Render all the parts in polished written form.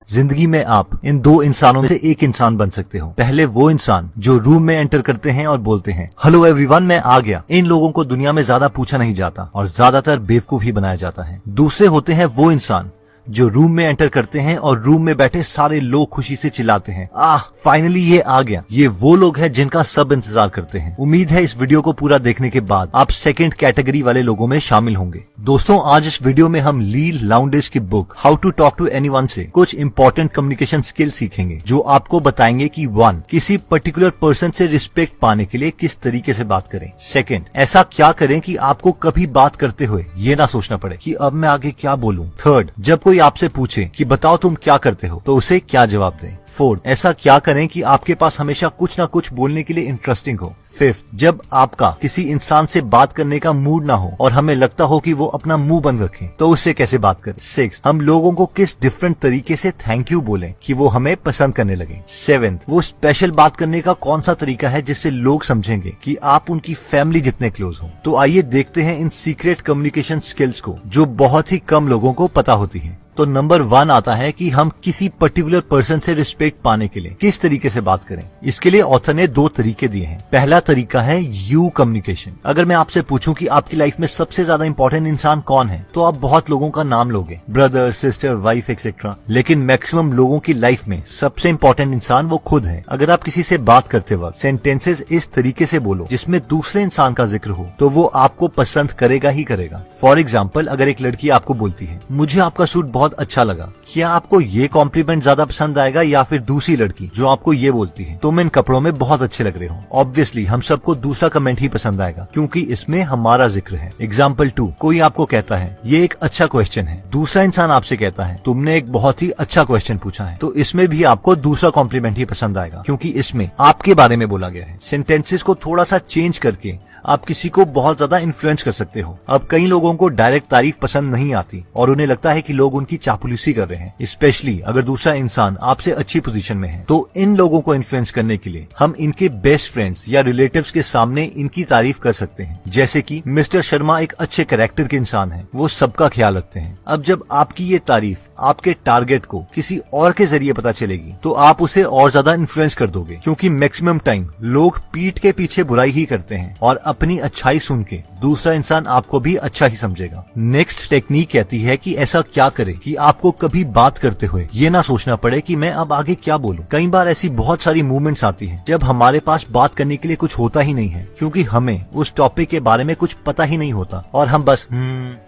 जिंदगी में आप इन दो इंसानों में से एक इंसान बन सकते हो। पहले वो इंसान जो रूम में एंटर करते हैं और बोलते हैं हेलो एवरीवन, मैं आ गया। इन लोगों को दुनिया में ज्यादा पूछा नहीं जाता और ज्यादातर बेवकूफ ही बनाया जाता है। दूसरे होते हैं वो इंसान जो रूम में एंटर करते हैं और रूम में बैठे सारे लोग खुशी से चिल्लाते हैं, फाइनली ये आ गया। ये वो लोग हैं जिनका सब इंतजार करते हैं। उम्मीद है इस वीडियो को पूरा देखने के बाद आप सेकंड कैटेगरी वाले लोगों में शामिल होंगे। दोस्तों, आज इस वीडियो में हम ली लाउंडेज की book how to talk to anyone से कुछ इंपॉर्टेंट कम्युनिकेशन स्किल सीखेंगे जो आपको बताएंगे कि 1. किसी पर्टिकुलर पर्सन से रिस्पेक्ट पाने के लिए किस तरीके से बात करें। 2. ऐसा क्या करें कि आपको कभी बात करते हुए ये ना सोचना पड़े कि अब मैं आगे क्या बोलूं। 3. जब कोई आपसे पूछे कि बताओ तुम क्या करते हो तो उसे क्या जवाब दें। 4. ऐसा क्या करें कि आपके पास हमेशा कुछ ना कुछ बोलने के लिए इंटरेस्टिंग हो। 5. जब आपका किसी इंसान से बात करने का मूड ना हो और हमें लगता हो कि वो अपना मुंह बंद रखे तो उससे कैसे बात करें। 6. हम लोगों को किस डिफरेंट तरीके से थैंक यू बोलें कि वो हमें पसंद करने लगे। 7. वो स्पेशल बात करने का कौन सा तरीका है जिससे लोग समझेंगे कि आप उनकी फैमिली जितने क्लोज हो। तो आइए देखते हैं इन सीक्रेट कम्युनिकेशन स्किल्स को जो बहुत ही कम लोगों को पता होती है। तो नंबर 1 आता है कि हम किसी पर्टिकुलर पर्सन से रिस्पेक्ट पाने के लिए किस तरीके से बात करें। इसके लिए ऑथर ने 2 तरीके दिए हैं। पहला तरीका है यू कम्युनिकेशन। अगर मैं आपसे पूछूं कि आपकी लाइफ में सबसे ज्यादा इंपॉर्टेंट इंसान कौन है तो आप बहुत लोगों का नाम लोगे, ब्रदर, सिस्टर, वाइफ एक्सेट्रा। लेकिन मैक्सिमम लोगों की लाइफ में सबसे इंपॉर्टेंट इंसान वो खुद है। अगर आप किसी से बात करते वक्त सेंटेंसेस इस तरीके से बोलो जिसमें दूसरे इंसान का जिक्र हो तो वो आपको पसंद करेगा ही करेगा। फॉर एग्जाम्पल, अगर एक लड़की आपको बोलती है मुझे आपका सूट बहुत अच्छा लगा, क्या आपको ये कॉम्प्लीमेंट ज्यादा पसंद आएगा या फिर दूसरी लड़की जो आपको ये बोलती है तुम इन कपड़ों में बहुत अच्छे लग रहे हो। ऑब्वियसली हम सबको दूसरा कमेंट ही पसंद आएगा क्योंकि इसमें हमारा जिक्र है। एग्जाम्पल 2, कोई आपको कहता है ये एक अच्छा क्वेश्चन है, दूसरा इंसान आपसे कहता है तुमने एक बहुत ही अच्छा क्वेश्चन पूछा है, तो इसमें भी आपको दूसरा कॉम्प्लीमेंट ही पसंद आएगा क्योंकि इसमें आपके बारे में बोला गया है। सेंटेंसेस को थोड़ा सा चेंज करके आप किसी को बहुत ज्यादा इन्फ्लुएंस कर सकते हो। अब कई लोगों को डायरेक्ट तारीफ पसंद नहीं आती और उन्हें लगता है कि लोग उनकी चापलूसी कर रहे हैं, स्पेशली अगर दूसरा इंसान आपसे अच्छी पोजीशन में है। तो इन लोगों को इन्फ्लुएंस करने के लिए हम इनके बेस्ट फ्रेंड्स या रिलेटिव्स के सामने इनकी तारीफ कर सकते हैं, जैसे कि मिस्टर शर्मा एक अच्छे कैरेक्टर के इंसान हैं, वो सबका ख्याल रखते हैं। अब जब आपकी ये तारीफ आपके टारगेट को किसी और के जरिए पता चलेगी तो आप उसे और ज्यादा इन्फ्लुएंस कर दोगे क्योंकि मैक्सिमम टाइम लोग पीठ के पीछे बुराई ही करते हैं और अपनी अच्छाई सुन के दूसरा इंसान आपको भी अच्छा ही समझेगा। नेक्स्ट टेक्निक कहती है कि ऐसा क्या करें कि आपको कभी बात करते हुए ये ना सोचना पड़े कि मैं अब आगे क्या बोलूं। कई बार ऐसी बहुत सारी मूवमेंट्स आती हैं जब हमारे पास बात करने के लिए कुछ होता ही नहीं है क्योंकि हमें उस टॉपिक के बारे में कुछ पता ही नहीं होता और हम बस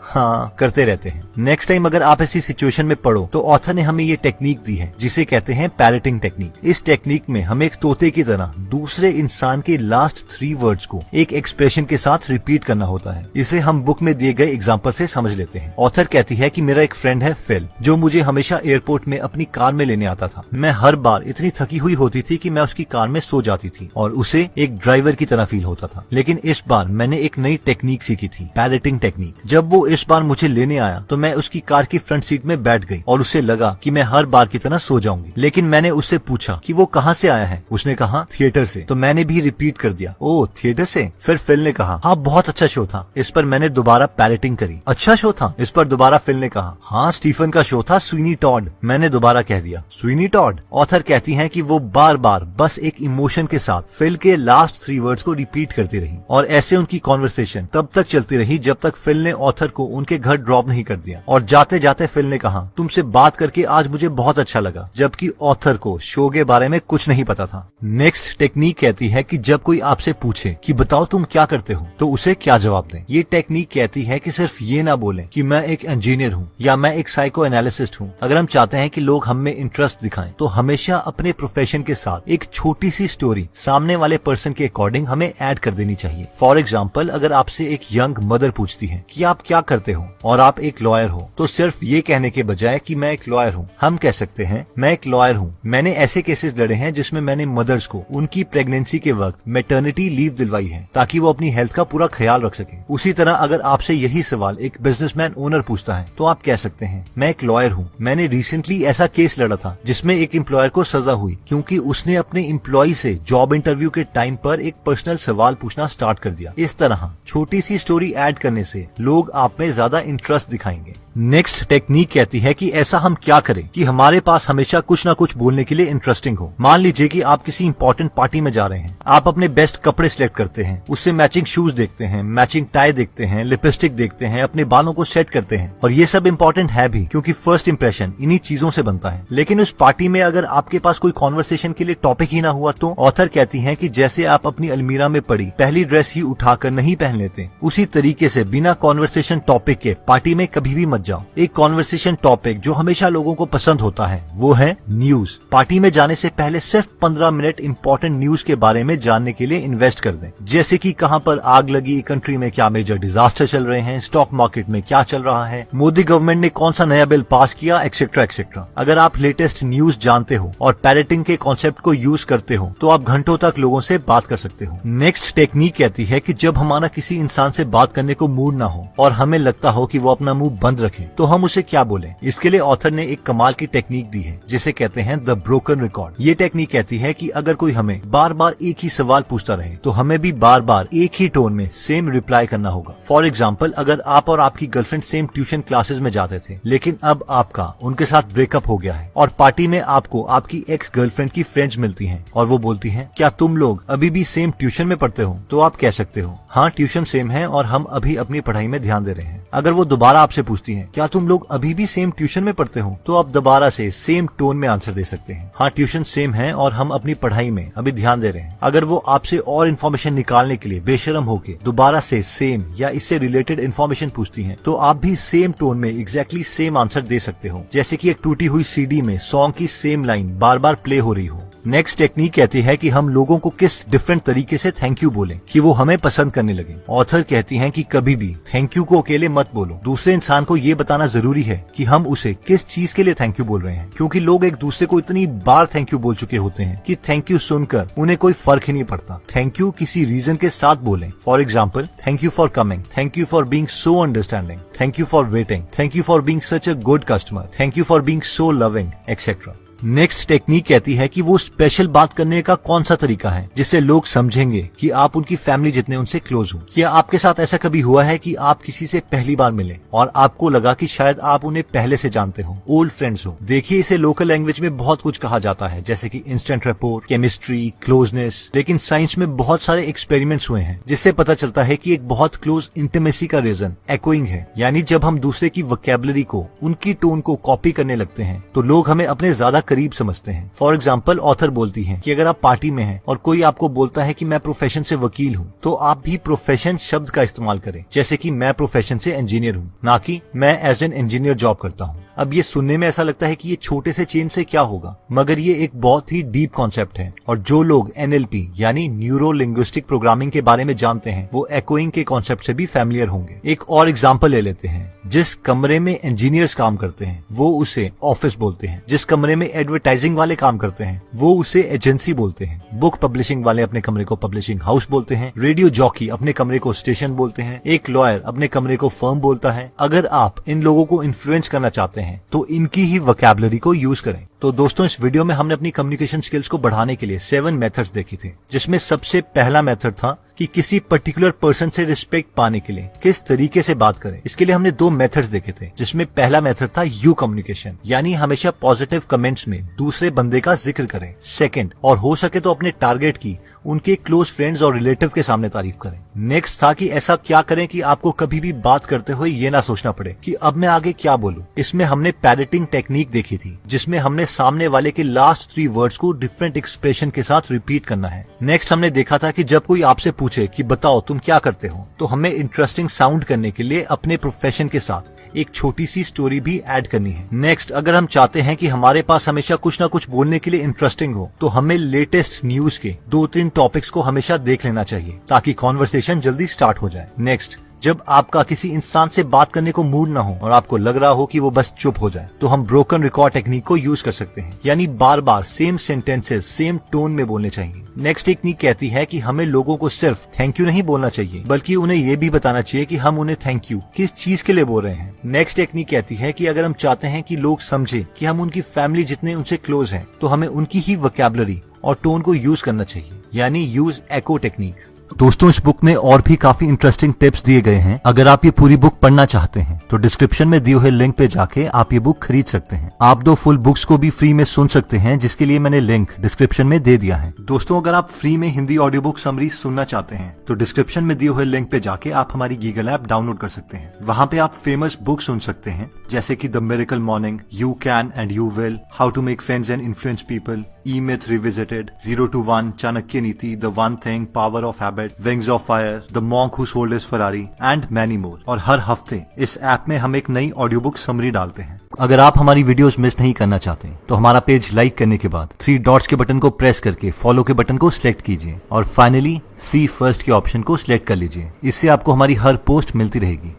हाँ करते रहते हैं। नेक्स्ट टाइम अगर आप ऐसी सिचुएशन में पड़ो तो ऑथर ने हमें ये टेक्निक दी है जिसे कहते हैं पैरेटिंग टेक्निक। इस टेक्निक में हम एक तोते की तरह दूसरे इंसान के लास्ट 3 वर्ड्स को एक एक्सप्रेशन के साथ रिपीट करना होता है। इसे हम बुक में दिए गए एग्जांपल से समझ लेते हैं। ऑथर कहती है कि मेरा एक फ्रेंड है फिल जो मुझे हमेशा एयरपोर्ट में अपनी कार में लेने आता था। मैं हर बार इतनी थकी हुई होती थी कि मैं उसकी कार में सो जाती थी और उसे एक ड्राइवर की तरह फील होता था। लेकिन इस बार मैंने एक नई टेक्निक सीखी थी, पैरेटिंग टेक्निक। जब वो इस बार मुझे लेने आया तो मैं उसकी कार की फ्रंट सीट में बैठ गई और उसे लगा कि मैं हर बार की तरह सो जाऊंगी। लेकिन मैंने उससे पूछा कि वो कहाँ से आया है। उसने कहा थिएटर से। तो मैंने भी रिपीट कर दिया, ओ थिएटर से। फिर फिल ने कहा हाँ बहुत अच्छा शो था। इस पर मैंने दोबारा पैरेटिंग करी, अच्छा शो था। इस पर दोबारा फिल ने कहा हाँ स्टीफन का शो था, स्वीनी टॉड। मैंने दोबारा कह दिया स्वीनी टॉड। ऑथर कहती हैं कि वो बार बार बस एक इमोशन के साथ फिल के लास्ट 3 वर्ड्स को रिपीट करती रही और ऐसे उनकी कॉन्वर्सेशन तब तक चलती रही जब तक फिल ने ऑथर को उनके घर ड्रॉप नहीं कर दिया। और जाते जाते फिल ने कहा तुमसे बात करके आज मुझे बहुत अच्छा लगा, जबकि ऑथर को शो के बारे में कुछ नहीं पता था। नेक्स्ट टेक्निक कहती है कि जब कोई आपसे पूछे कि बताओ तुम क्या करते हो तो उसे क्या जवाब दें। ये टेक्निक कहती है कि सिर्फ ये ना बोलें कि मैं एक इंजीनियर हूँ या मैं एक साइको एनालिसिस्ट हूँ। अगर हम चाहते हैं कि लोग हम में इंटरेस्ट दिखाएं तो हमेशा अपने प्रोफेशन के साथ एक छोटी सी स्टोरी सामने वाले पर्सन के अकॉर्डिंग हमें ऐड कर देनी चाहिए। फॉर एग्जाम्पल, अगर आपसे एक यंग मदर पूछती है कि आप क्या करते हो और आप एक लॉयर हो तो सिर्फ ये कहने के बजाय कि मैं एक लॉयर हूँ हम कह सकते हैं मैं एक लॉयर हूँ, मैंने ऐसे केसेस लड़े हैं जिसमें मैंने मदर्स को उनकी प्रेगनेंसी के वक्त मैटरनिटी लीव दिलवाई है ताकि वो अपनी हेल्थ का पूरा ख्याल रख सके। उसी तरह अगर आपसे यही सवाल एक बिजनेसमैन ओनर पूछता है तो आप कह सकते हैं मैं एक लॉयर हूँ, मैंने रिसेंटली ऐसा केस लड़ा था जिसमें एक एम्प्लॉयर को सजा हुई क्योंकि उसने अपने एम्प्लॉय से जॉब इंटरव्यू के टाइम पर एक पर्सनल सवाल पूछना स्टार्ट कर दिया। इस तरह छोटी सी स्टोरी ऐड करने से लोग आप में ज्यादा इंटरेस्ट दिखाएंगे। नेक्स्ट टेक्निक कहती है कि ऐसा हम क्या करें कि हमारे पास हमेशा कुछ ना कुछ बोलने के लिए इंटरेस्टिंग हो। मान लीजिए कि आप किसी इंपॉर्टेंट पार्टी में जा रहे हैं, आप अपने बेस्ट कपड़े सिलेक्ट करते हैं, उससे मैचिंग शूज देखते हैं, मैचिंग टाई देखते हैं, लिपस्टिक देखते हैं, अपने बालों को सेट करते हैं, और ये सब इंपॉर्टेंट है भी क्योंकि फर्स्ट इंप्रेशन इन्हीं चीजों से बनता है। लेकिन उस पार्टी में अगर आपके पास कोई कॉन्वर्सेशन के लिए टॉपिक ही ना हुआ तो ऑथर कहती है कि जैसे आप अपनी अलमीरा में पड़ी पहली ड्रेस ही उठाकर नहीं पहन लेते, उसी तरीके से बिना कॉन्वर्सेशन टॉपिक के पार्टी में कभी भी मत जाओ। एक कॉन्वर्सेशन टॉपिक जो हमेशा लोगों को पसंद होता है वो है न्यूज। पार्टी में जाने से पहले सिर्फ 15 मिनट इंपॉर्टेंट न्यूज के बारे में जानने के लिए इन्वेस्ट कर दें, जैसे कि कहां पर आग लगी, कंट्री में क्या मेजर डिजास्टर चल रहे हैं, स्टॉक मार्केट में क्या चल रहा है, मोदी गवर्नमेंट ने कौन सा नया बिल पास किया, एक्सेट्रा एक्सेट्रा। अगर आप लेटेस्ट न्यूज जानते हो और पैरेटिंग के कॉन्सेप्ट को यूज करते हो तो आप घंटों तक लोगों से बात कर सकते हो। नेक्स्ट टेक्निक कहती है कि जब हमारा किसी इंसान से बात करने को मूड ना हो और हमें लगता हो कि वो अपना मुंह बंद रखे तो हम उसे क्या बोलें। इसके लिए ऑथर ने एक कमाल की टेक्निक दी है जिसे कहते हैं द ब्रोकन रिकॉर्ड। ये टेक्निक कहती है कि अगर कोई हमें बार बार एक ही सवाल पूछता रहे तो हमें भी बार बार एक ही टोन में सेम रिप्लाई करना होगा। फॉर एग्जाम्पल, अगर आप और आपकी गर्लफ्रेंड सेम ट्यूशन क्लासेस में जाते थे लेकिन अब आपका उनके साथ ब्रेकअप हो गया है और पार्टी में आपको आपकी एक्स गर्लफ्रेंड की फ्रेंड्स मिलती हैं और वो बोलती हैं क्या तुम लोग अभी भी सेम ट्यूशन में पढ़ते हो, तो आप कह सकते हो हाँ ट्यूशन सेम है और हम अभी अपनी पढ़ाई में ध्यान दे रहे हैं। अगर वो दोबारा आपसे पूछती हैं क्या तुम लोग अभी भी सेम ट्यूशन में पढ़ते हो, तो आप दोबारा से सेम टोन में आंसर दे सकते हैं हाँ ट्यूशन सेम है और हम अपनी पढ़ाई में अभी ध्यान दे रहे हैं। अगर वो आपसे और इन्फॉर्मेशन निकालने के लिए बेशरम होके दोबारा से सेम या इससे रिलेटेड इन्फॉर्मेशन पूछती हैं तो आप भी सेम टोन में एग्जैक्टली सेम आंसर दे सकते हो, जैसे कि एक टूटी हुई सीडी में सॉन्ग की सेम लाइन बार बार प्ले हो रही हो। नेक्स्ट टेक्निक कहती है कि हम लोगों को किस डिफरेंट तरीके से थैंक यू बोलें कि वो हमें पसंद करने लगे। ऑथर कहती हैं कि कभी भी थैंक यू को अकेले मत बोलो, दूसरे इंसान को ये बताना जरूरी है कि हम उसे किस चीज के लिए थैंक यू बोल रहे हैं, क्योंकि लोग एक दूसरे को इतनी बार थैंक यू बोल चुके होते हैं कि थैंक यू सुनकर उन्हें कोई फर्क ही नहीं पड़ता। थैंक यू किसी रीजन के साथ बोलें। For example, thank you for coming, thank you for being so understanding, thank you for waiting, thank you for being such a good customer, thank you for being so loving, etcetera. Next technique कहती है कि वो special बात करने का कौन सा तरीका है जिससे लोग समझेंगे कि आप उनकी फैमिली जितने उनसे क्लोज हो। क्या आपके साथ ऐसा कभी हुआ है कि आप किसी से पहली बार मिले और आपको लगा कि शायद आप उन्हें पहले से जानते हो, ओल्ड फ्रेंड्स हो। देखिए, इसे लोकल लैंग्वेज में बहुत कुछ कहा जाता है जैसे कि इंस्टेंट रैपोर, केमिस्ट्री, क्लोजनेस, लेकिन साइंस में बहुत सारे एक्सपेरिमेंट्स हुए हैं जिससे पता चलता है कि एक बहुत क्लोज इंटीमेसी का रीजन एकोइंग है, यानी जब हम दूसरे की वोकैबुलरी को, उनकी टोन को कॉपी करने लगते हैं तो लोग हमें अपने ज्यादा करीब समझते हैं। फॉर एग्जाम्पल, ऑथर बोलती है कि अगर आप पार्टी में हैं और कोई आपको बोलता है कि मैं प्रोफेशन से वकील हूँ, तो आप भी प्रोफेशन शब्द का इस्तेमाल करें, जैसे कि मैं प्रोफेशन से इंजीनियर हूँ, ना कि मैं एज एन इंजीनियर जॉब करता हूँ। अब ये सुनने में ऐसा लगता है कि ये छोटे से चेंज से क्या होगा, मगर ये एक बहुत ही डीप कॉन्सेप्ट है और जो लोग NLP यानी न्यूरो लिंग्विस्टिक प्रोग्रामिंग के बारे में जानते हैं वो एकोइंग के कॉन्सेप्ट से भी फैमिलियर होंगे। एक और एग्जांपल ले लेते हैं। जिस कमरे में इंजीनियर्स काम करते हैं वो उसे ऑफिस बोलते हैं, जिस कमरे में एडवर्टाइजिंग वाले काम करते हैं वो उसे एजेंसी बोलते हैं, बुक पब्लिशिंग वाले अपने कमरे को पब्लिशिंग हाउस बोलते हैं, रेडियो जॉकी अपने कमरे को स्टेशन बोलते हैं, एक लॉयर अपने कमरे को फर्म बोलता है। अगर आप इन लोगों को इन्फ्लुएंस करना चाहते हैं तो इनकी ही वोकैबुलरी को यूज करें। तो दोस्तों, इस वीडियो में हमने अपनी कम्युनिकेशन स्किल्स को बढ़ाने के लिए 7 मेथड्स देखे थे, जिसमें सबसे पहला मेथड था कि किसी पर्टिकुलर पर्सन से रिस्पेक्ट पाने के लिए किस तरीके से बात करें। इसके लिए हमने 2 मेथड्स देखे थे, जिसमें पहला मेथड था यू कम्युनिकेशन, यानी हमेशा पॉजिटिव कमेंट्स में दूसरे बंदे का जिक्र करें। सेकंड, और हो सके तो अपने टारगेट की उनके क्लोज फ्रेंड्स और रिलेटिव के सामने तारीफ करें। नेक्स्ट था कि ऐसा क्या करें कि आपको कभी भी बात करते हुए ये ना सोचना पड़े कि अब मैं आगे क्या बोलूं। इसमें हमने पैरेटिंग टेक्निक देखी थी, जिसमें हमने सामने वाले के लास्ट 3 वर्ड्स को डिफरेंट एक्सप्रेशन के साथ रिपीट करना है। नेक्स्ट हमने देखा था कि जब कोई आपसे पूछे कि बताओ तुम क्या करते हो, तो हमें इंटरेस्टिंग साउंड करने के लिए अपने प्रोफेशन के साथ एक छोटी सी स्टोरी भी ऐड करनी है। नेक्स्ट, अगर हम चाहते हैं कि हमारे पास हमेशा कुछ ना कुछ बोलने के लिए इंटरेस्टिंग हो, तो हमें लेटेस्ट न्यूज के 2-3 टॉपिक्स को हमेशा देख लेना चाहिए ताकि कॉन्वर्सेशन जल्दी स्टार्ट हो जाए। नेक्स्ट, जब आपका किसी इंसान से बात करने को मूड ना हो और आपको लग रहा हो कि वो बस चुप हो जाए, तो हम ब्रोकन रिकॉर्ड टेक्निक को यूज कर सकते हैं, यानी बार बार सेम सेंटेंसेस सेम टोन में बोलने चाहिए। नेक्स्ट टेक्निक कहती है कि हमें लोगों को सिर्फ थैंक यू नहीं बोलना चाहिए, बल्कि उन्हें ये भी बताना चाहिए कि हम उन्हें थैंक यू किस चीज के लिए बोल रहे हैं। नेक्स्ट टेक्निक कहती है कि अगर हम चाहते हैं कि लोग समझे कि हम उनकी फैमिली जितने उनसे क्लोज हैं, तो हमें उनकी ही वोकैबुलरी और टोन को यूज करना चाहिए, यानी यूज एको टेक्निक। दोस्तों इस बुक में और भी काफी इंटरेस्टिंग टिप्स दिए गए हैं। अगर आप ये पूरी बुक पढ़ना चाहते हैं तो डिस्क्रिप्शन में दिए हुए लिंक पे जाके आप ये बुक खरीद सकते हैं। आप 2 फुल बुक्स को भी फ्री में सुन सकते हैं, जिसके लिए मैंने लिंक डिस्क्रिप्शन में दे दिया है। दोस्तों अगर आप फ्री में हिंदी ऑडियो बुक समरी सुनना चाहते हैं तो डिस्क्रिप्शन में दिए हुए लिंक पे जाके आप हमारी गीगल ऐप डाउनलोड कर सकते हैं। वहाँ पे आप फेमस बुक सुन सकते हैं जैसे कि the miracle morning, you can and you will, how to make friends and influence people, E myth revisited, 0 to 1, Chanakya Niti, the one thing, power of habit, wings of fire, the monk who sold his Ferrari and many more. और हर हफ्ते इस app में हम एक नई audio book summary डालते हैं। अगर आप हमारी वीडियोस मिस नहीं करना चाहते तो हमारा पेज लाइक करने के बाद 3 डॉट्स के बटन को प्रेस करके फॉलो के बटन को सिलेक्ट कीजिए और फाइनली सी फर्स्ट के ऑप्शन को सिलेक्ट कर लीजिए। इससे आपको हमारी हर पोस्ट मिलती रहेगी।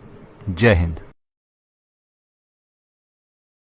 जय हिंद।